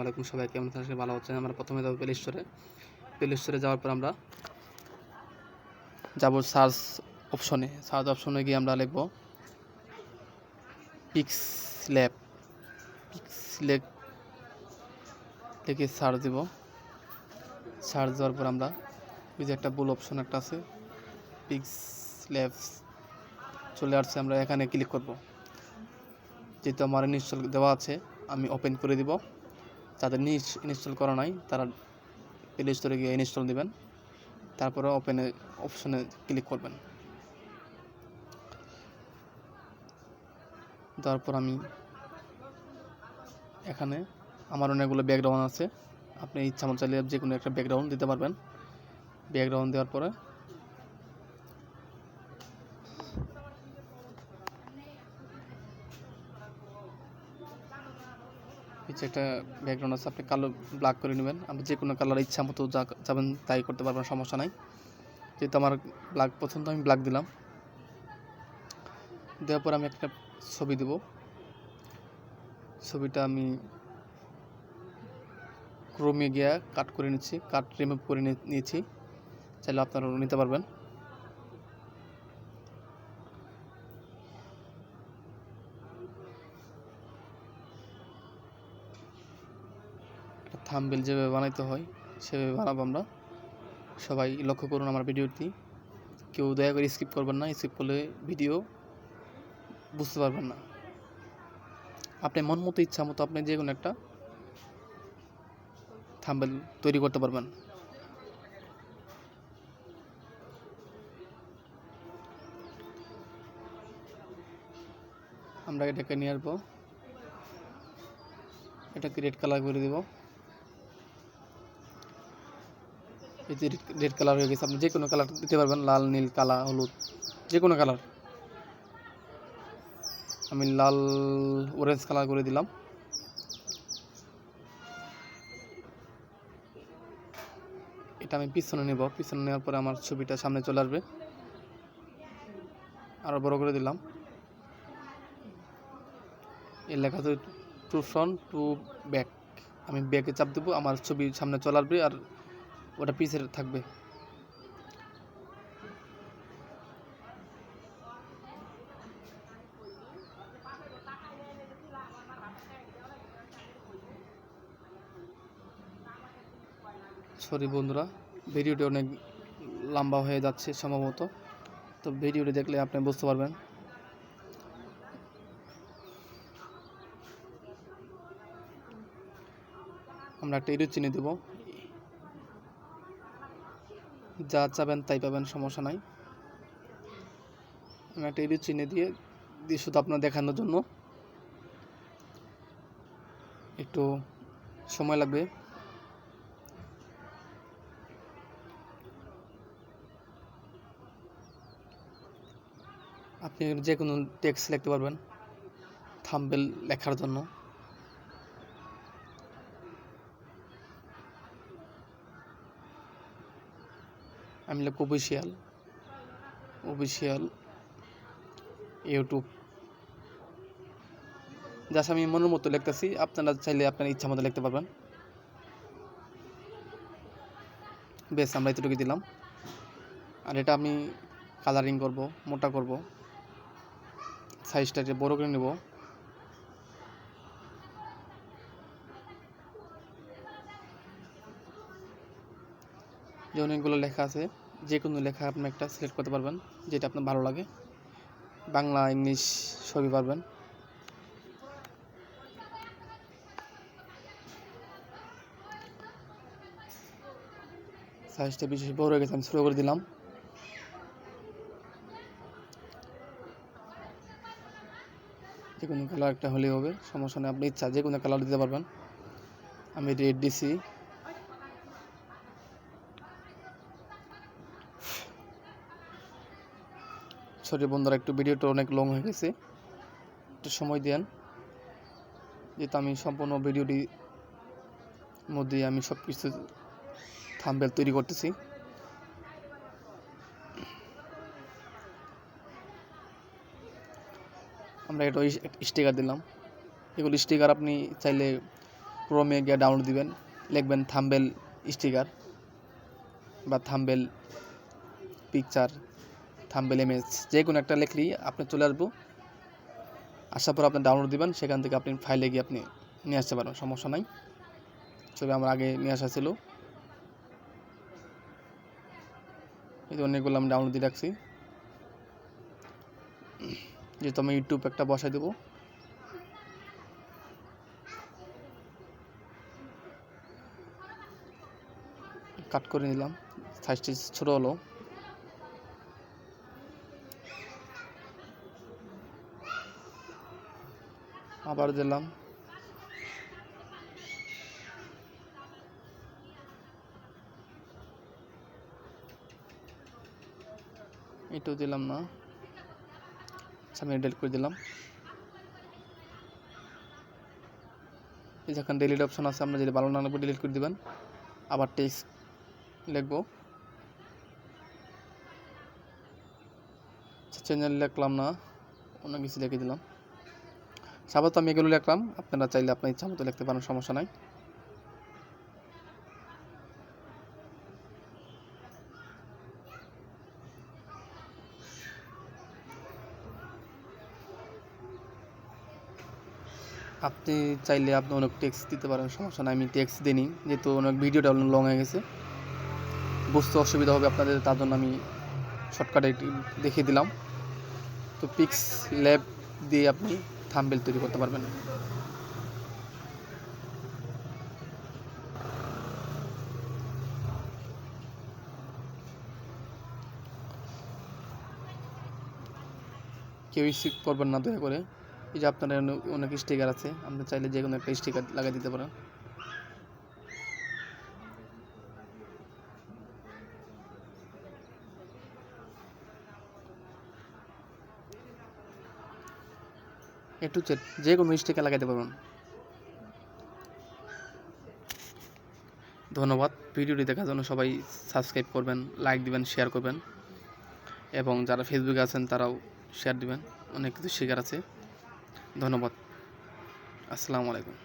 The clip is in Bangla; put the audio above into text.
আলাইকুম সবাই কেমন আছেন? ভালো আছেন? আমরা প্রথমে যাবো প্লে স্টোরে যাওয়ার পর আমরা যাব সার্চ অপশনে গিয়ে আমরা লিখব পিক্সল্যাব লিখে সার্চ দিব। সার্চ দেওয়ার পর আমরা ওই যে একটা বুল অপশন একটা আছে পিক্সল্যাবস চলে আসছে, আমরা এখানে ক্লিক করব। যেহেতু আমার ইনস্টল দেওয়া আছে আমি ওপেন করে দিব। যাদের ইনস্টল করা নাই তারা প্লে স্টোরে গিয়ে ইনস্টল দিবেন, তারপরে ওপেনে অপশনে ক্লিক করবেন। তারপর আমি এখানে আমার অনেকগুলো ব্যাকগ্রাউন্ড আছে, আপনি ইচ্ছা মতো চাইলে যে কোনো একটা ব্যাকগ্রাউন্ড দিতে পারবেন। ব্যাকগ্রাউন্ড দেওয়ার পরে নিচে একটা ব্যাকগ্রাউন্ড আছে, আপনি কালো ব্ল্যাক করে নেবেন। আপনি যে কোনো কালার ইচ্ছা মতো যাবেন তাই করতে পারবেন, সমস্যা নাই। যেহেতু আমার ব্ল্যাক পছন্দ আমি ব্ল্যাক দিলাম। দেওয়ার পর আমি একটা ছবি দেব। ছবিটা আমি ক্রোমে গিয়ে কাট করে নিচ্ছি, কাট রিমুভ করে নিয়েছি, চাইলে আপনারা নিতে পারবেন। থাম্বনেল যেভাবে বানাইতে হয় সেভাবে বানাবো আমরা। সবাই লক্ষ্য করুন আমার ভিডিওটি, কেউ দয়া করে স্কিপ করবেন না, স্কিপ করলে ভিডিও বুঝতে পারবেন না। আপনি মন মতো ইচ্ছা মতো আপনি যে কোনো একটা থাম্বনেল তৈরি করতে পারবেন। আমরা এটাকে নিয়ে আসবো, এটাকে রেড কালার করে দেব। এই যে রেড কালার হয়ে গেছে, আপনি যে কোনো কালার দিতে পারবেন, লাল, নীল, কালা, হলুদ, যে কোনো কালার। আমি লাল অরেঞ্জ কালার করে দিলাম। এটা আমি পিছনে নেব, পিছনে নেওয়ার পরে আমার ছবিটা সামনে চলে আসবে। আরও বড় করে দিলাম। এর লেখা আছে টু ফ্রন্ট টু ব্যাক, আমি ব্যাকে চাপ দেবো, আমার ছবি সামনে চলে আসবে আর ওটা পিছে থাকবে। সরি বন্ধুরা, ভিডিওটি অনেক লম্বা হয়ে যাচ্ছে সম্ভবত, তো ভিডিওটি দেখলে আপনি বুঝতে পারবেন। আমরা একটা ইরো চিনি দেব, যা চাবেন তাই পাবেন, সমস্যা নাই। আমি একটা ইরো চিনি দিয়ে শুধু আপনার দেখানোর জন্য, একটু সময় লাগবে। আপনি যে কোনো টেক্সট লিখতে পারবেন থাম্বনেল লেখার জন্য। আমি লিখব অফিসিয়াল ইউটিউব। জাস্ট আমি মনের মতো লিখতেছি, আপনারা চাইলে আপনার ইচ্ছা মতো লিখতে পারবেন। বেশ, আমরা এতটুকু দিলাম। আর এটা আমি কালারিং করব, মোটা করব, সাইজটাকে বড় করে নেব। যে অনেকগুলো লেখা আছে, যে কোনো লেখা আপনি একটা সিলেক্ট করতে পারবেন যেটা আপনার ভালো লাগে, বাংলা ইংলিশ সবই পারবেন। সাইজটা বেশি বড় হয়ে গেছে, আমি ছোটো করে দিলাম। যে কোনো কালার একটা হলেই হবে, সমস্যা নেই, আপনি ইচ্ছা যে কোনো কালার দিতে পারবেন। আমি রেড দিছি। সরি বন্ধুরা, একটু ভিডিওটা অনেক লং হয়ে গেছে, একটু সময় দেন। যেহেতু আমি সম্পূর্ণ ভিডিওটি মধ্যে আমি সব কিছু থাম্বনেল তৈরি করতেছি। আমরা এটা স্টিকার দিলাম। এগুলো স্টিকার আপনি চাইলে ক্রোমে গিয়ে ডাউনলোড দিবেন, লিখবেন থাম্বনেল স্টিকার বা থাম্বনেল পিকচার, থাম্বনেল ইমেজ, যে কোনো একটা লিখলেই আপনি চলে আসবো। আসার পর আপনি ডাউনলোড দিবেন, সেখান থেকে আপনি ফাইলে গিয়ে আপনি নিয়ে আসতে পারেন, সমস্যা নাই। ছবি আমার আগে নিয়ে আসা ছিল, এই তো অনেকগুলো আমি ডাউনলোড দিয়ে রাখছি। যেহেতু আমি ইউটিউব একটা বসাই দেবো, কাট করে নিলাম, সাইজটি ছোট হলো। আবার দিলাম, এটাও দিলাম না, আমি ডিলিট করে দিলাম। এই যেখানে ডিলিট অপশন আছে, আমরা যদি ভালো না লাগবে ডিলিট করে দিবেন। আবার টেক্সট লিখবো, চ্যানেল লিখলাম না, অন্য কিছু লিখে দিলাম। সাধারণত আমি এগুলো লিখলাম, আপনারা চাইলে আপনার ইচ্ছা মতো লিখতে পারেন, সমস্যা নাই। আপনি চাইলে আপনি অনেক টেক্সট দিতে পারেন, সমস্যা নাই। আমি টেক্সট দিইনি, যেহেতু অনেক ভিডিওটা লং হয়ে গেছে, বুঝতে অসুবিধা হবে আপনাদের, তার জন্য আমি শর্টকাটে দেখিয়ে দিলাম। তো পিক্স ল্যাব দিয়ে আপনি থাম্বনেল তৈরি করতে পারবেন। কেউই স্কিপ করবেন না দয়া করে। এই যে আপনার অনেক স্টিকার আছে, আপনি চাইলে যে কোনো একটা স্টিকার লাগিয়ে দিতে পারেন। একটু যে কোনো স্টিকার লাগাইতে পারবেন। ধন্যবাদ। ভিডিওটি দেখার জন্য সবাই সাবস্ক্রাইব করবেন, লাইক দিবেন, শেয়ার করবেন, এবং যারা ফেসবুকে আছেন তারাও শেয়ার দিবেন, অনেক কিছু শেখার আছে। ধন্যবাদ। আসসালামু আলাইকুম।